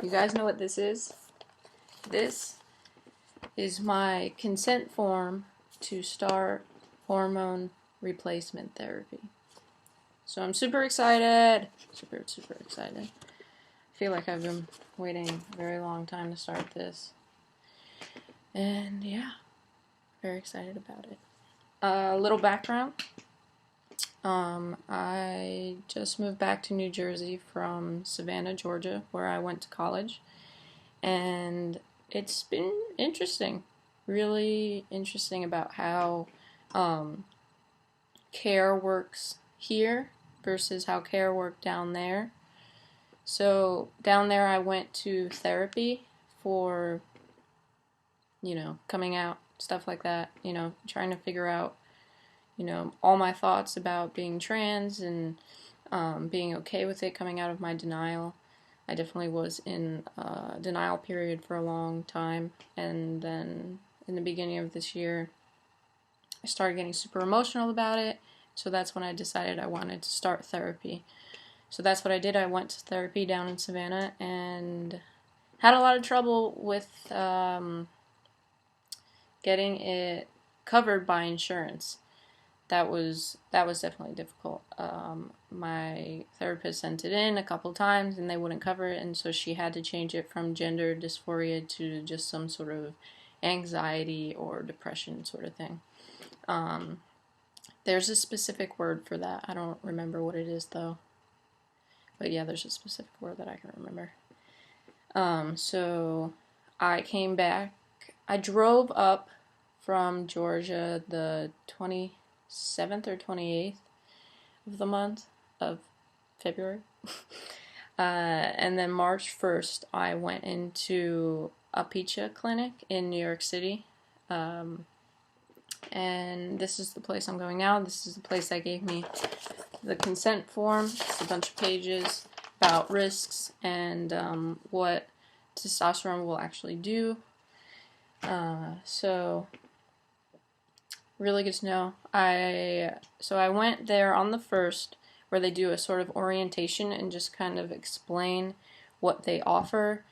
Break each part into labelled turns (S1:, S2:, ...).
S1: You guys know what this is? This is my consent form to start hormone replacement therapy. So I'm super excited. Super excited. I feel like I've been waiting a very long time to start this. And yeah, very excited about it. A little background. I just moved back to New Jersey from Savannah, Georgia, where I went to college. And it's been interesting. Really interesting about how care works here versus how care worked down there. So down there I went to therapy for, coming out, stuff like that, trying to figure out, all my thoughts about being trans and being okay with it, coming out of my denial. I definitely was in a denial period for a long time, and then in the beginning of this year, I started getting super emotional about it, so that's when I decided I wanted to start therapy. So that's what I did. I went to therapy down in Savannah and had a lot of trouble with getting it covered by insurance. That was definitely difficult. My therapist sent it in a couple times and they wouldn't cover it, and so she had to change it from gender dysphoria to just some sort of anxiety or depression sort of thing. There's a specific word for that. I don't remember what it is though. But yeah, there's a specific word that I can remember. So I came back. I drove up from Georgia the 27th or 28th of the month of February. And then March 1st, I went into Apicha Clinic in New York City. And this is the place I'm going now. This is the place that gave me the consent form. It's a bunch of pages about risks and what testosterone will actually do. So really good to know. So I went there on the 1st, where they do a sort of orientation and just kind of explain what they offer,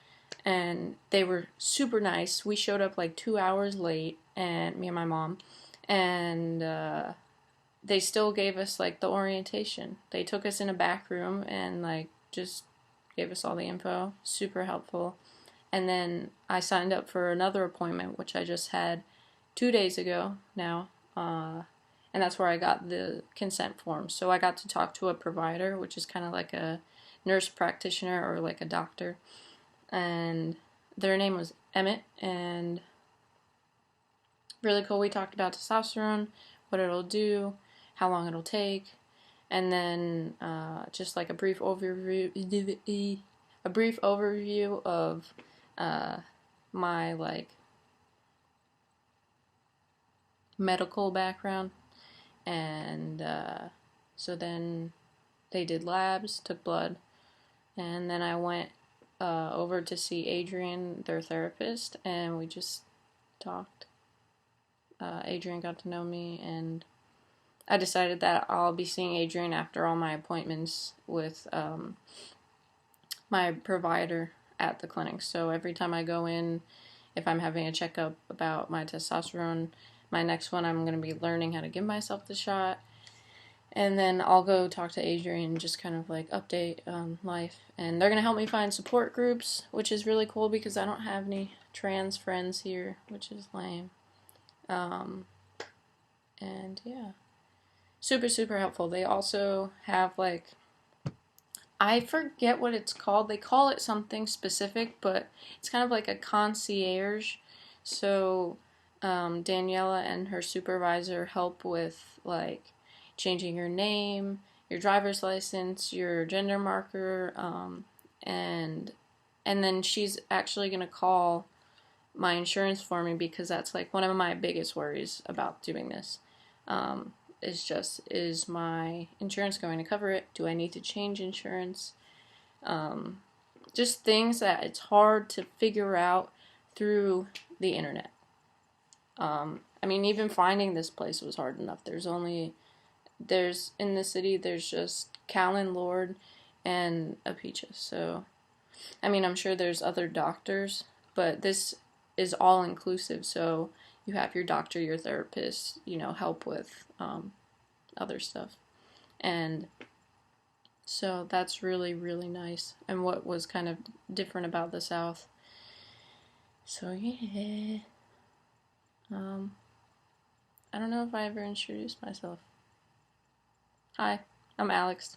S1: and they were super nice. We showed up like 2 hours late, and me and my mom, and they still gave us like the orientation. They took us in a back room and like just gave us all the info. Super helpful. And then I signed up for another appointment, which I just had 2 days ago now. And that's where I got the consent form. So I got to talk to a provider, which is kind of like a nurse practitioner or like a doctor. And their name was Emmett, and really cool. We talked about testosterone, what it'll do, how long it'll take, and then just like a brief overview of my like medical background. And so then they did labs, took blood, and then I went over to see Adrian, their therapist, and we just talked. Adrian got to know me, and I decided that I'll be seeing Adrian after all my appointments with my provider at the clinic. So every time I go in, if I'm having a checkup about my testosterone, my next one I'm going to be learning how to give myself the shot. And then I'll go talk to Adrian and just kind of like update life. And they're going to help me find support groups, which is really cool because I don't have any trans friends here, which is lame. And yeah, super helpful. They also have like, I forget what it's called. They call it something specific, but it's kind of like a concierge. So Daniela and her supervisor help with like changing your name, your driver's license, your gender marker, and then she's actually gonna call my insurance for me, because that's like one of my biggest worries about doing this. Is my insurance going to cover it? Do I need to change insurance? Just things that it's hard to figure out through the internet. I mean, even finding this place was hard enough. In the city, there's just Callan Lord and Apicha. So I mean, I'm sure there's other doctors, but this is all inclusive. So you have your doctor, your therapist, help with other stuff. And so that's really, really nice. And what was kind of different about the South. So, yeah. Um, I don't know if I ever introduced myself. Hi, I'm Alex.